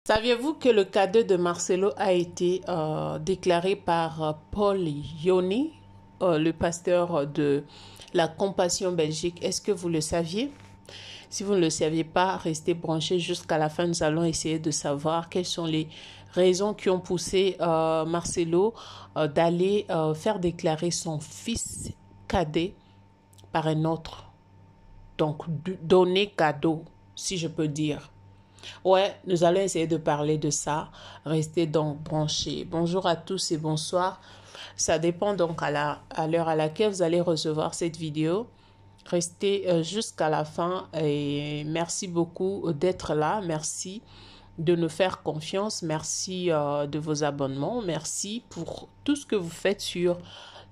Saviez-vous que le cadeau de Marcelo a été déclaré par Paul Yoni, le pasteur de la Compassion Belgique? Est-ce que vous le saviez? Si vous ne le saviez pas, restez branchés jusqu'à la fin. Nous allons essayer de savoir quelles sont les raisons qui ont poussé Marcelo d'aller faire déclarer son fils cadet par un autre. Donc, donner cadeau, si je peux dire. Ouais, nous allons essayer de parler de ça. Restez donc branchés. Bonjour à tous et bonsoir. Ça dépend donc à l'heure à laquelle vous allez recevoir cette vidéo. Restez jusqu'à la fin et merci beaucoup d'être là. Merci de nous faire confiance. Merci de vos abonnements. Merci pour tout ce que vous faites sur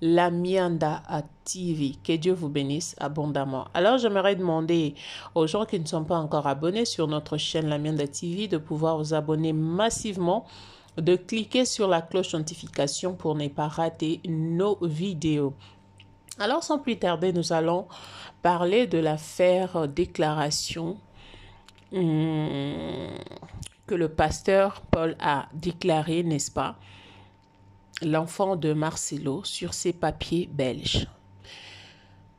Lamianda TV. Que Dieu vous bénisse abondamment. Alors, j'aimerais demander aux gens qui ne sont pas encore abonnés sur notre chaîne Lamianda TV de pouvoir vous abonner massivement, de cliquer sur la cloche notification pour ne pas rater nos vidéos. Alors, sans plus tarder, nous allons parler de l'affaire déclaration que le pasteur Paul a déclaré, n'est-ce pas, l'enfant de Marcelo sur ses papiers belges.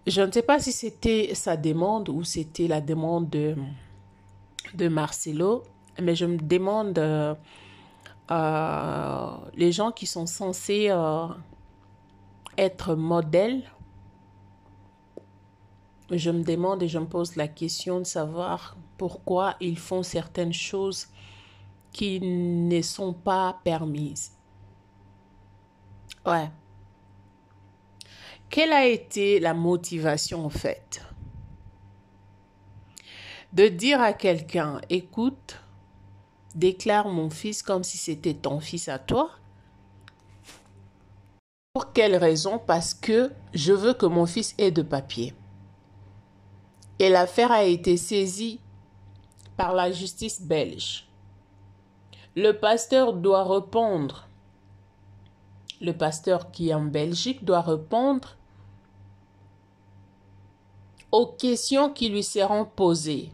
Je ne sais pas si c'était sa demande ou c'était la demande de Marcelo, mais je me demande les gens qui sont censés être modèles. Je me demande et je me pose la question de savoir pourquoi ils font certaines choses qui ne sont pas permises. Ouais. Quelle a été la motivation en fait? De dire à quelqu'un, écoute, déclare mon fils comme si c'était ton fils à toi. Pour quelle raison? Parce que je veux que mon fils ait de papier. Et l'affaire a été saisie par la justice belge. Le pasteur doit répondre. Le pasteur qui est en Belgique doit répondre aux questions qui lui seront posées.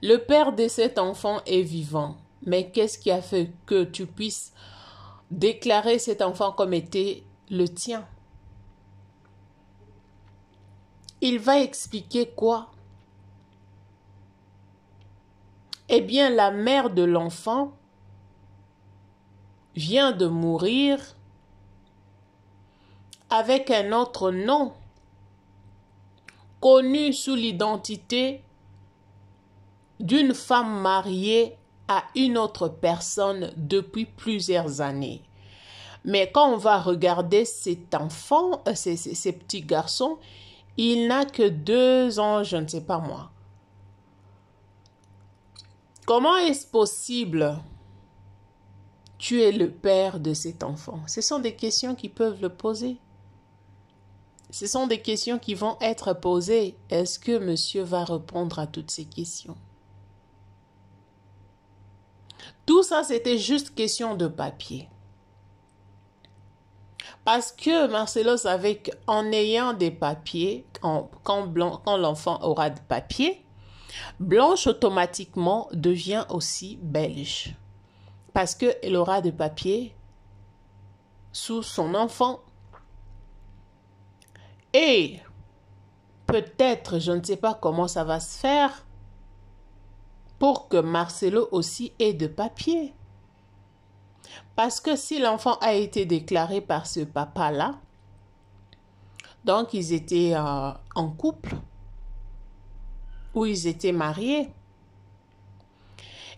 Le père de cet enfant est vivant, mais qu'est-ce qui a fait que tu puisses déclarer cet enfant comme étant le tien? Il va expliquer quoi? Eh bien, la mère de l'enfant vient de mourir avec un autre nom, connu sous l'identité d'une femme mariée à une autre personne depuis plusieurs années. Mais quand on va regarder cet enfant, ces petits garçons, il n'a que 2 ans, je ne sais pas moi. Comment est-ce possible? Tu es le père de cet enfant. Ce sont des questions qui peuvent le poser. Ce sont des questions qui vont être posées. Est-ce que monsieur va répondre à toutes ces questions? Tout ça, c'était juste question de papier. Parce que Marcelo savait qu'en ayant des papiers, quand l'enfant aura des papiers, Blanche automatiquement devient aussi belge. Parce qu'elle aura des papiers sous son enfant. Et peut-être, je ne sais pas comment ça va se faire, pour que Marcelo aussi ait de papiers. Parce que si l'enfant a été déclaré par ce papa-là, donc ils étaient en couple, ou ils étaient mariés.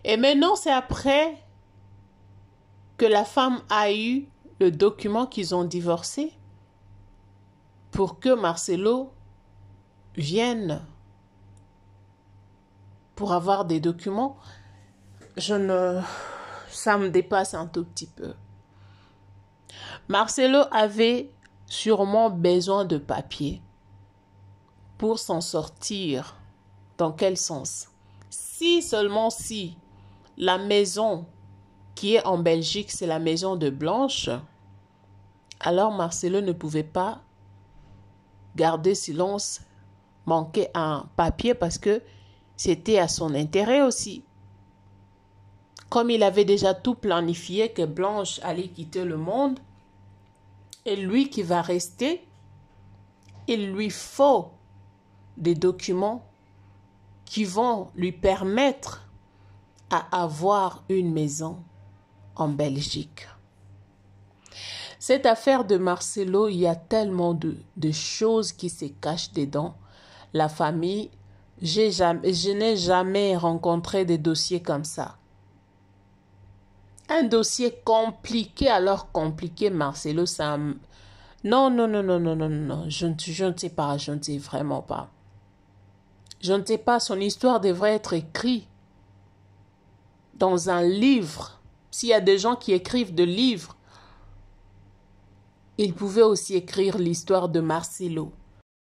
Et maintenant, c'est après que la femme a eu le document qu'ils ont divorcé pour que Marcelo vienne pour avoir des documents. Ça me dépasse un tout petit peu. Marcelo avait sûrement besoin de papier pour s'en sortir. Dans quel sens? Si seulement si la maison qui est en Belgique, c'est la maison de Blanche, alors Marcelo ne pouvait pas garder silence, manquer un papier parce que c'était à son intérêt aussi. Comme il avait déjà tout planifié que Blanche allait quitter le monde, et lui qui va rester, il lui faut des documents qui vont lui permettre à avoir une maison en Belgique. Cette affaire de Marcelo, il y a tellement de choses qui se cachent dedans. La famille, je n'ai jamais rencontré des dossiers comme ça. Un dossier compliqué, alors compliqué, Marcelo, ça... Non, non, non, non, non, non, non, je ne sais pas, je ne sais vraiment pas. Je ne sais pas, son histoire devrait être écrite dans un livre. S'il y a des gens qui écrivent des livres, ils pouvaient aussi écrire l'histoire de Marcelo.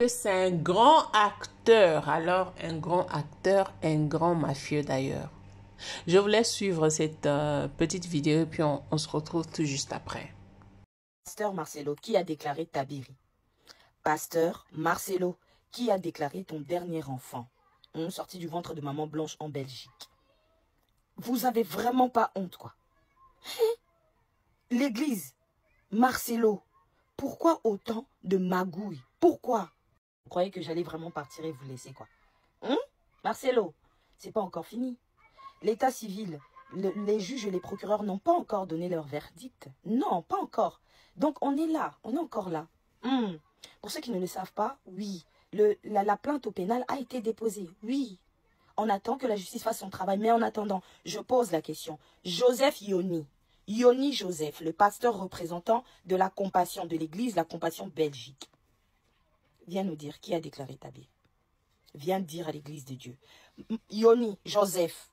C'est un grand acteur, alors un grand acteur, un grand mafieux d'ailleurs. Je vous laisse suivre cette petite vidéo et puis on se retrouve tout juste après. Pasteur Marcelo, qui a déclaré Tabiri? Pasteur Marcelo, qui a déclaré ton dernier enfant, sorti du ventre de maman Blanche en Belgique? Vous avez vraiment pas honte, quoi. L'église, Marcelo, pourquoi autant de magouilles? Pourquoi? Vous croyez que j'allais vraiment partir et vous laisser, quoi? Marcelo, c'est pas encore fini. L'état civil, les juges et les procureurs n'ont pas encore donné leur verdict. Non, pas encore. Donc on est là, on est encore là. Pour ceux qui ne le savent pas, oui, la plainte au pénal a été déposée, oui. On attend que la justice fasse son travail, mais en attendant, je pose la question. Joseph Yoni Joseph, le pasteur représentant de la compassion de l'église, la compassion belgique, viens nous dire qui a déclaré Tabiri. Viens dire à l'église de Dieu. Yoni Joseph,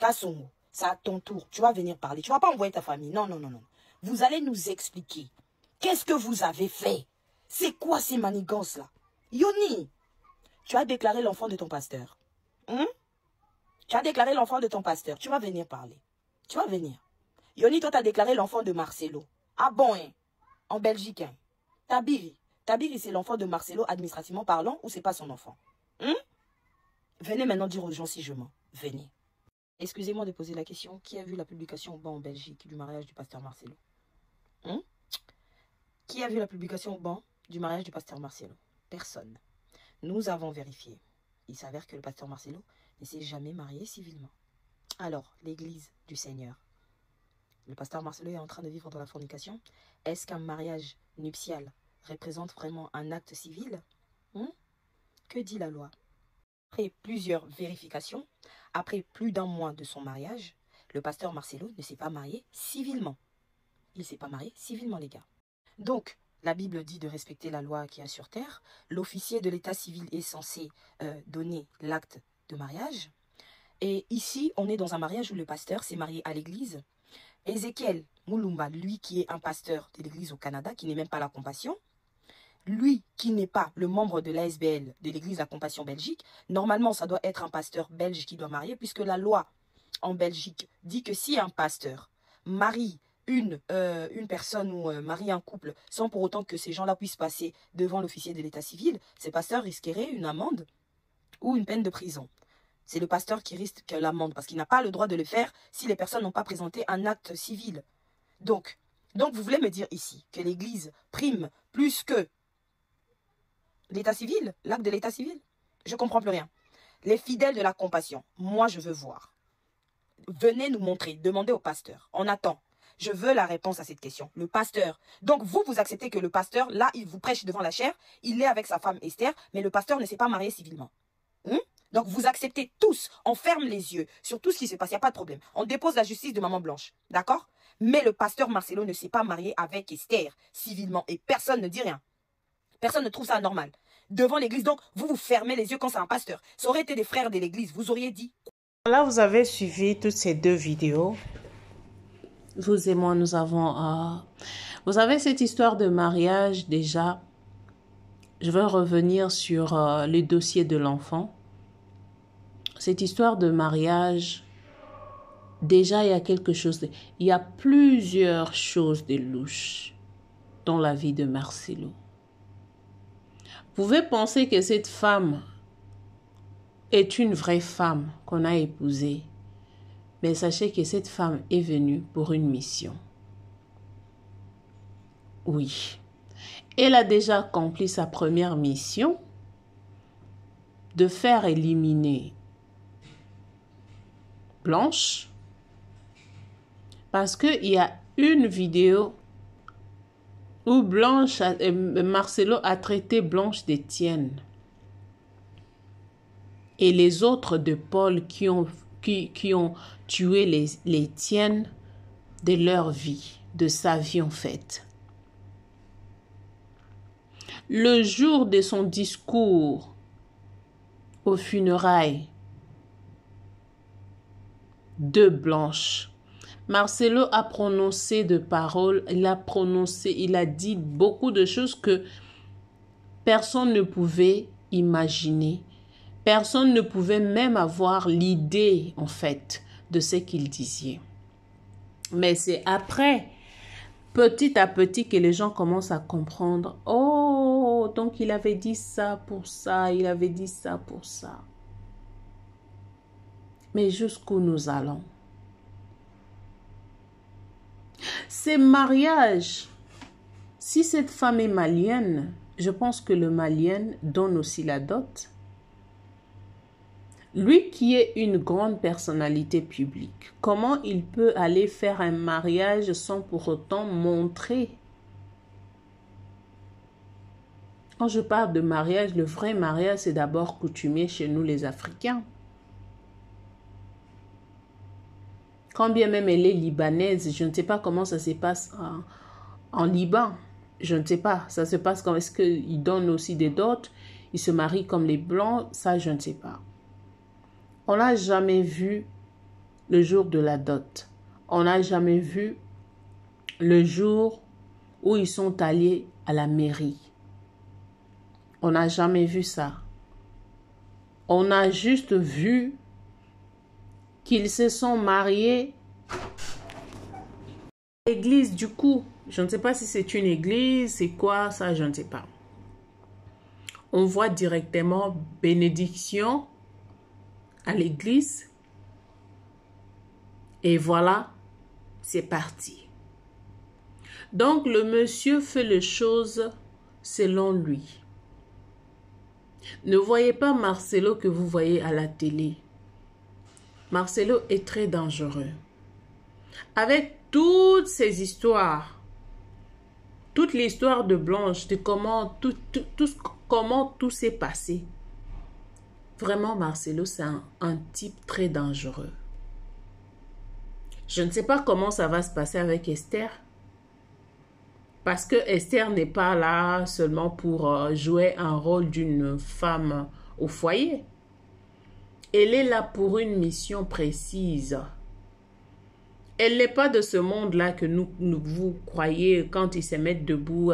Kassongo, c'est à ton tour. Tu vas venir parler. Tu ne vas pas envoyer ta famille. Non, non, non, non. Vous allez nous expliquer. Qu'est-ce que vous avez fait? C'est quoi ces manigances-là? Yoni, tu as déclaré l'enfant de ton pasteur. Tu as déclaré l'enfant de ton pasteur. Tu vas venir parler. Tu vas venir. Yoni, toi, tu as déclaré l'enfant de Marcelo. Ah bon, hein? En Belgique, hein? Tabiri. Tabiri, c'est l'enfant de Marcelo, administrativement parlant, ou c'est pas son enfant? Venez maintenant dire aux gens si je mens. Venez. Excusez-moi de poser la question. Qui a vu la publication au banc en Belgique du mariage du pasteur Marcelo? Qui a vu la publication au banc du mariage du pasteur Marcelo? Personne. Nous avons vérifié. Il s'avère que le pasteur Marcelo ne s'est jamais marié civilement. Alors, l'église du Seigneur, le pasteur Marcelo est en train de vivre dans la fornication. Est-ce qu'un mariage nuptial représente vraiment un acte civil? Que dit la loi? Après plusieurs vérifications, après plus d'un mois de son mariage, le pasteur Marcelo ne s'est pas marié civilement. Il ne s'est pas marié civilement, les gars. Donc, la Bible dit de respecter la loi qu'il y a sur terre. L'officier de l'état civil est censé donner l'acte de mariage. Et ici, on est dans un mariage où le pasteur s'est marié à l'église. Ézéchiel Moulumba, lui qui est un pasteur de l'église au Canada, qui n'est même pas la Compassion, lui qui n'est pas le membre de l'ASBL, de l'église La Compassion Belgique, normalement ça doit être un pasteur belge qui doit marier, puisque la loi en Belgique dit que si un pasteur marie une personne ou marie un couple sans pour autant que ces gens-là puissent passer devant l'officier de l'état civil, ces pasteurs risqueraient une amende ou une peine de prison. C'est le pasteur qui risque l'amende parce qu'il n'a pas le droit de le faire si les personnes n'ont pas présenté un acte civil. Donc vous voulez me dire ici que l'église prime plus que l'état civil, l'acte de l'état civil? Je ne comprends plus rien. Les fidèles de la compassion, moi je veux voir. Venez nous montrer, demandez au pasteur. On attend. Je veux la réponse à cette question. Le pasteur. Donc vous acceptez que le pasteur, là, il vous prêche devant la chaire, il est avec sa femme Esther, mais le pasteur ne s'est pas marié civilement. Donc vous acceptez tous, on ferme les yeux sur tout ce qui se passe, il n'y a pas de problème. On dépose la justice de Maman Blanche, d'accord? Mais le pasteur Marcelo ne s'est pas marié avec Esther civilement et personne ne dit rien. Personne ne trouve ça normal. Devant l'église, donc vous fermez les yeux quand c'est un pasteur. Ça aurait été des frères de l'église, vous auriez dit. Là, vous avez suivi toutes ces deux vidéos. Vous et moi, nous avons... Vous avez cette histoire de mariage déjà. Je vais revenir sur le dossier de l'enfant. Cette histoire de mariage, déjà, il y a quelque chose... Il y a plusieurs choses de louches dans la vie de Marcelo. Vous pouvez penser que cette femme est une vraie femme qu'on a épousée. Mais sachez que cette femme est venue pour une mission. Oui. Elle a déjà accompli sa première mission de faire éliminer Blanche. Parce qu'il y a une vidéo où Marcelo a traité Blanche d'Étienne. Et les autres de Paul qui ont tué les tiennes de leur vie, de sa vie en fait. Le jour de son discours aux funérailles de Blanche, Marcelo a prononcé de paroles, il a dit beaucoup de choses que personne ne pouvait imaginer. Personne ne pouvait même avoir l'idée, en fait, de ce qu'il disait. Mais c'est après, petit à petit, que les gens commencent à comprendre. Oh, donc il avait dit ça pour ça, il avait dit ça pour ça. Mais jusqu'où nous allons? Ces mariages, si cette femme est malienne, je pense que le malien donne aussi la dot. Lui qui est une grande personnalité publique, comment il peut aller faire un mariage sans pour autant montrer? Quand je parle de mariage, le vrai mariage, c'est d'abord coutumier chez nous les Africains. Quand bien même elle est libanaise, je ne sais pas comment ça se passe en Liban. Je ne sais pas. Ça se passe comme, est-ce qu'ils donnent aussi des dots? Ils se marient comme les Blancs? Ça, je ne sais pas. On n'a jamais vu le jour de la dot. On n'a jamais vu le jour où ils sont allés à la mairie. On n'a jamais vu ça. On a juste vu qu'ils se sont mariés à l'église du coup. Je ne sais pas si c'est une église, c'est quoi, ça, je ne sais pas. On voit directement bénédiction à l'église. Et voilà, c'est parti. Donc, le monsieur fait les choses selon lui. Ne voyez pas Marcelo que vous voyez à la télé. Marcelo est très dangereux. Avec toutes ces histoires, toute l'histoire de Blanche, de comment tout s'est passé. Vraiment, Marcelo, c'est un type très dangereux. Je ne sais pas comment ça va se passer avec Esther. Parce que Esther n'est pas là seulement pour jouer un rôle d'une femme au foyer. Elle est là pour une mission précise. Elle n'est pas de ce monde-là que vous croyez quand ils se mettent debout,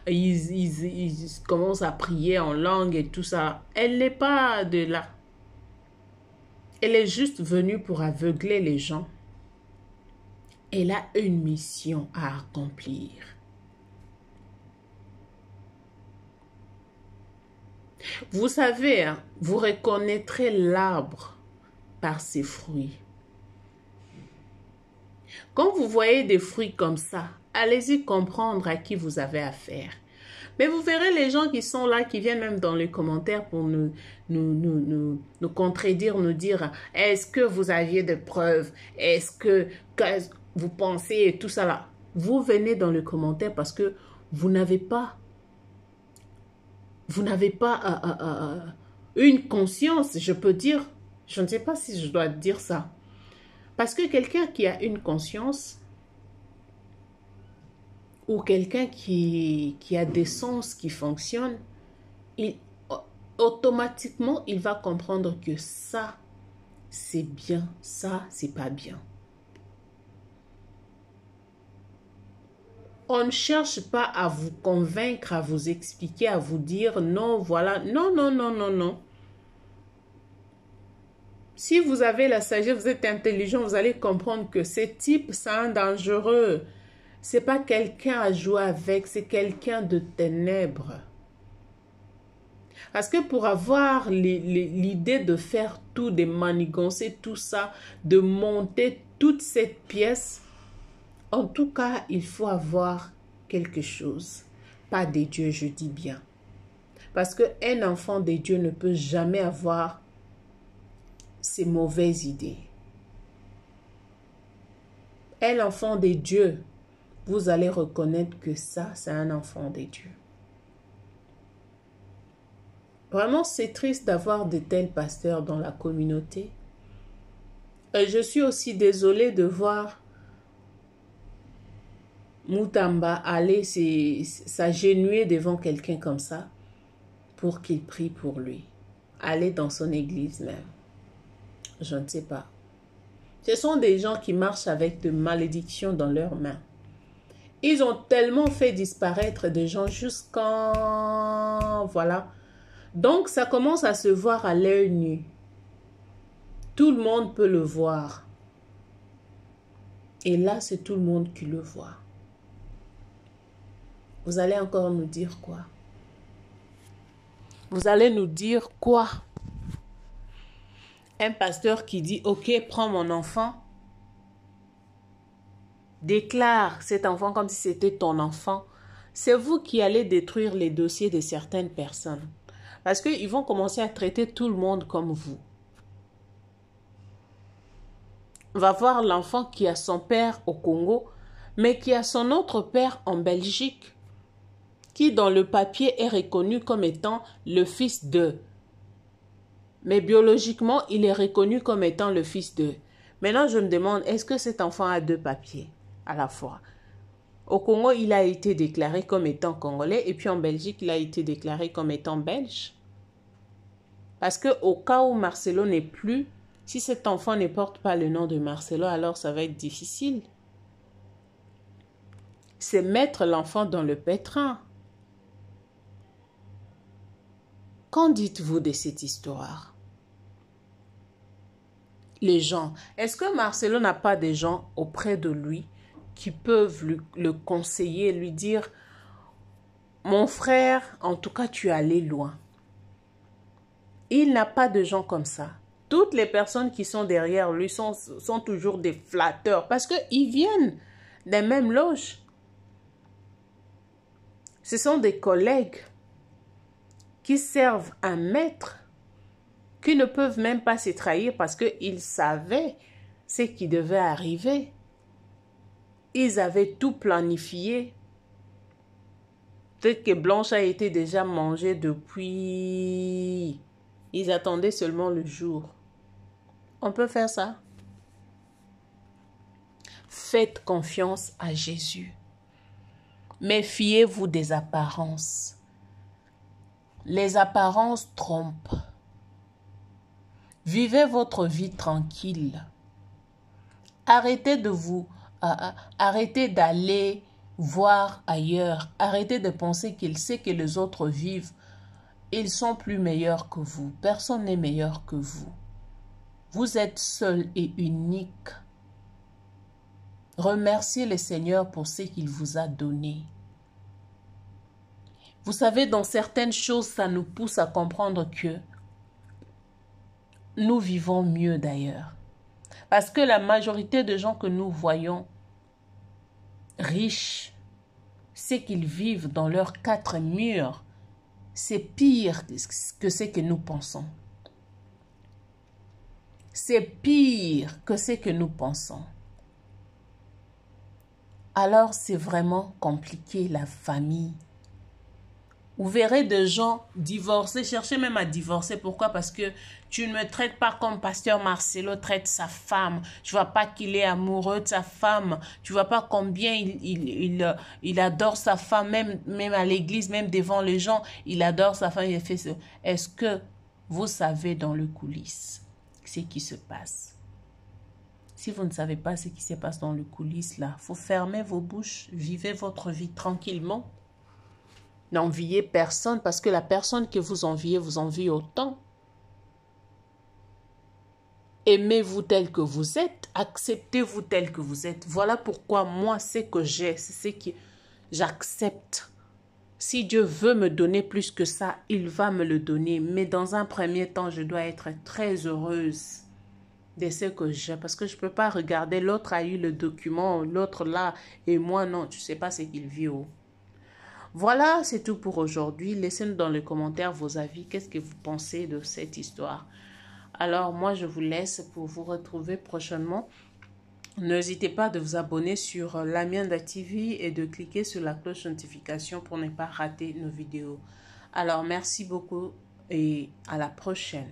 ils commencent à prier en langue et tout ça. Elle n'est pas de là. Elle est juste venue pour aveugler les gens. Elle a une mission à accomplir. Vous savez, hein, vous reconnaîtrez l'arbre par ses fruits. Quand vous voyez des fruits comme ça, allez-y comprendre à qui vous avez affaire. Mais vous verrez les gens qui sont là, qui viennent même dans les commentaires pour nous contredire, nous dire « Est-ce que vous aviez des preuves? Est-ce que vous pensez? » et tout ça là. Vous venez dans les commentaires parce que vous n'avez pas une conscience, je peux dire. Je ne sais pas si je dois dire ça. Parce que quelqu'un qui a une conscience ou quelqu'un qui a des sens qui fonctionnent, automatiquement, il va comprendre que ça, c'est bien, ça, c'est pas bien. On ne cherche pas à vous convaincre, à vous expliquer, à vous dire non, voilà. Non, non, non, non, non. Si vous avez la sagesse, vous êtes intelligent, vous allez comprendre que ce type, c'est un dangereux. C'est pas quelqu'un à jouer avec, c'est quelqu'un de ténèbres. Parce que pour avoir l'idée de faire tout, de manigancer tout ça, de monter toute cette pièce, en tout cas, il faut avoir quelque chose. Pas des dieux, je dis bien. Parce qu'un enfant des dieux ne peut jamais avoir ces mauvaises idées. Un enfant des dieux, vous allez reconnaître que ça, c'est un enfant des dieux. Vraiment, c'est triste d'avoir de tels pasteurs dans la communauté. Et je suis aussi désolée de voir Mutamba aller s'agenouiller devant quelqu'un comme ça pour qu'il prie pour lui. Aller dans son église même. Je ne sais pas. Ce sont des gens qui marchent avec de malédictions dans leurs mains. Ils ont tellement fait disparaître des gens jusqu'en... Voilà. Donc, ça commence à se voir à l'œil nu. Tout le monde peut le voir. Et là, c'est tout le monde qui le voit. Vous allez encore nous dire quoi? Vous allez nous dire quoi? Un pasteur qui dit, ok, prends mon enfant. Déclare cet enfant comme si c'était ton enfant. C'est vous qui allez détruire les dossiers de certaines personnes. Parce qu'ils vont commencer à traiter tout le monde comme vous. On va voir l'enfant qui a son père au Congo, mais qui a son autre père en Belgique, qui dans le papier est reconnu comme étant le fils de. Mais biologiquement, il est reconnu comme étant le fils de. Maintenant, je me demande, est-ce que cet enfant a deux papiers à la fois? Au Congo, il a été déclaré comme étant congolais et puis en Belgique, il a été déclaré comme étant belge. Parce qu'au cas où Marcelo n'est plus, si cet enfant ne porte pas le nom de Marcelo, alors ça va être difficile. C'est mettre l'enfant dans le pétrin. Qu'en dites-vous de cette histoire? Les gens, est-ce que Marcelo n'a pas des gens auprès de lui qui peuvent le conseiller, lui dire, mon frère, en tout cas, tu es allé loin. Il n'a pas de gens comme ça. Toutes les personnes qui sont derrière lui sont toujours des flatteurs parce qu'ils viennent des mêmes loges. Ce sont des collègues qui servent un maître, qui ne peuvent même pas se trahir parce qu'ils savaient ce qui devait arriver. Ils avaient tout planifié. Peut-être que Blanche a été déjà mangée depuis. Ils attendaient seulement le jour. On peut faire ça. Faites confiance à Jésus. Méfiez-vous des apparences. Les apparences trompent. Vivez votre vie tranquille. Arrêtez d'aller voir ailleurs. Arrêtez de penser qu'il sait que les autres vivent. Ils sont plus meilleurs que vous. Personne n'est meilleur que vous. Vous êtes seul et unique. Remerciez le Seigneur pour ce qu'il vous a donné. Vous savez, dans certaines choses, ça nous pousse à comprendre que nous vivons mieux d'ailleurs. Parce que la majorité de gens que nous voyons riches, c'est qu'ils vivent dans leurs quatre murs. C'est pire que ce que nous pensons. C'est pire que ce que nous pensons. Alors c'est vraiment compliqué la famille. Vous verrez des gens divorcer, chercher même à divorcer. Pourquoi? Parce que tu ne me traites pas comme pasteur Marcelo traite sa femme. Tu ne vois pas qu'il est amoureux de sa femme. Tu ne vois pas combien il adore sa femme, même à l'église, même devant les gens. Il adore sa femme, il fait ça. Est-ce que vous savez dans le coulisses ce qui se passe? Si vous ne savez pas ce qui se passe dans le coulisses, là, vous fermez vos bouches, vivez votre vie tranquillement. N'enviez personne parce que la personne que vous envie autant. Aimez-vous tel que vous êtes, acceptez-vous tel que vous êtes. Voilà pourquoi moi, ce que j'ai, c'est ce que j'accepte. Si Dieu veut me donner plus que ça, il va me le donner. Mais dans un premier temps, je dois être très heureuse de ce que j'ai. Parce que je ne peux pas regarder, l'autre a eu le document, l'autre là, et moi non, tu ne sais pas ce qu'il vit. Oh. Voilà, c'est tout pour aujourd'hui. Laissez-nous dans les commentaires vos avis. Qu'est-ce que vous pensez de cette histoire? Alors, moi, je vous laisse pour vous retrouver prochainement. N'hésitez pas de vous abonner sur Lamienda TV et de cliquer sur la cloche notification pour ne pas rater nos vidéos. Alors, merci beaucoup et à la prochaine.